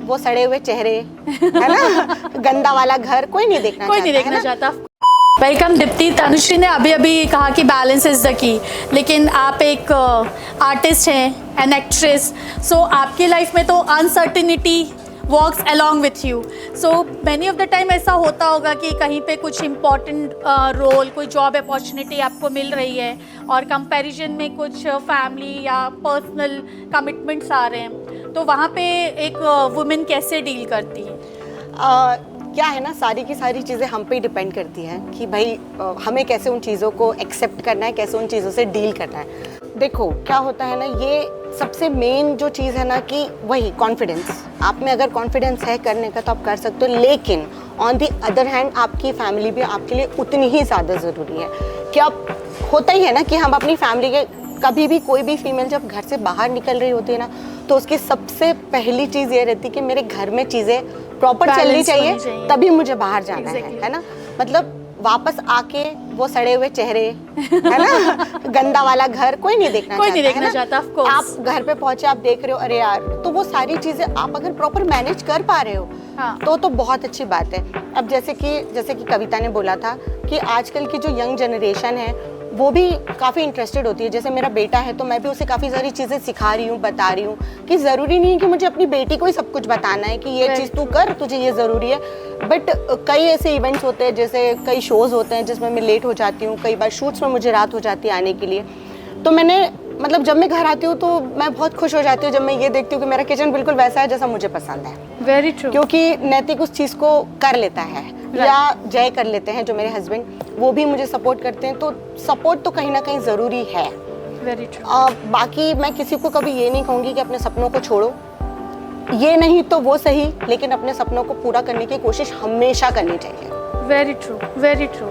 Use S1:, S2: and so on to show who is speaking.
S1: वो सड़े हुए चेहरे, है ना, गंदा वाला घर कोई नहीं देखना
S2: चाहता। वेलकम दीप्ति। तनुश्री ने अभी अभी कहा कि बैलेंस इज़ द की, लेकिन आप एक आर्टिस्ट हैं, एन एक्ट्रेस, सो आपकी लाइफ में तो uncertainty walks along with you. So many of the time ऐसा होता होगा कि कहीं पे कुछ इम्पॉर्टेंट रोल, कोई जॉब अपॉर्चुनिटी आपको मिल रही है और कंपैरिजन में कुछ फैमिली या पर्सनल कमिटमेंट्स आ रहे हैं, तो वहाँ पे एक वुमेन कैसे डील करती है?
S1: क्या है ना, सारी की सारी चीज़ें हम पे ही डिपेंड करती हैं कि भाई हमें कैसे उन चीज़ों को एक्सेप्ट करना है, कैसे उन चीज़ों से डील करना है। देखो क्या होता है ना, ये सबसे मेन जो चीज़ है ना कि वही कॉन्फिडेंस। आप में अगर कॉन्फिडेंस है करने का तो आप कर सकते हो, लेकिन ऑन दी अदर हैंड आपकी फैमिली भी आपके लिए उतनी ही ज़्यादा ज़रूरी है। क्या होता ही है ना कि हम अपनी फैमिली के, कभी भी कोई भी फीमेल जब घर से बाहर निकल रही होती है ना, तो उसकी सबसे पहली चीज़ ये रहती है कि मेरे घर में चीज़ें प्रॉपर चलनी चाहिए, तभी मुझे बाहर जाना है ना। मतलब वापस आके वो सड़े हुए चेहरे, है ना, गंदा वाला घर कोई नहीं देखना चाहता। आप घर पे पहुंचे, आप देख रहे हो, अरे यार, तो वो सारी चीजें आप अगर प्रॉपर मैनेज कर पा रहे हो, हाँ, तो बहुत अच्छी बात है। अब जैसे कि कविता ने बोला था कि आजकल की जो यंग जनरेशन है वो भी काफ़ी इंटरेस्टेड होती है। जैसे मेरा बेटा है तो मैं भी उसे काफ़ी सारी चीज़ें सिखा रही हूँ, बता रही हूँ कि ज़रूरी नहीं है कि मुझे अपनी बेटी को ही सब कुछ बताना है कि ये चीज़ तू कर, तुझे ये ज़रूरी है। बट कई ऐसे इवेंट्स होते हैं, जैसे कई शोज़ होते हैं जिसमें मैं लेट हो जाती हूँ, कई बार शूट्स में मुझे रात हो जाती है आने के लिए। तो मैंने मतलब जब मैं घर आती हूँ तो मैं बहुत खुश हो जाती हूँ जब मैं ये देखती हूँ कि मेरा किचन बिल्कुल वैसा है जैसा मुझे पसंद है।
S2: Very true.
S1: क्योंकि नैतिक उस चीज़ को कर लेता है, या जय कर लेते हैं जो मेरे हस्बैंड, वो भी मुझे सपोर्ट करते हैं। तो सपोर्ट तो कहीं ना कहीं ज़रूरी है।
S2: Very true.
S1: बाकी मैं किसी को कभी ये नहीं कहूँगी कि अपने सपनों को छोड़ो, ये नहीं तो वो सही, लेकिन अपने सपनों को पूरा करने की कोशिश हमेशा करनी चाहिए।
S2: Very true, very true.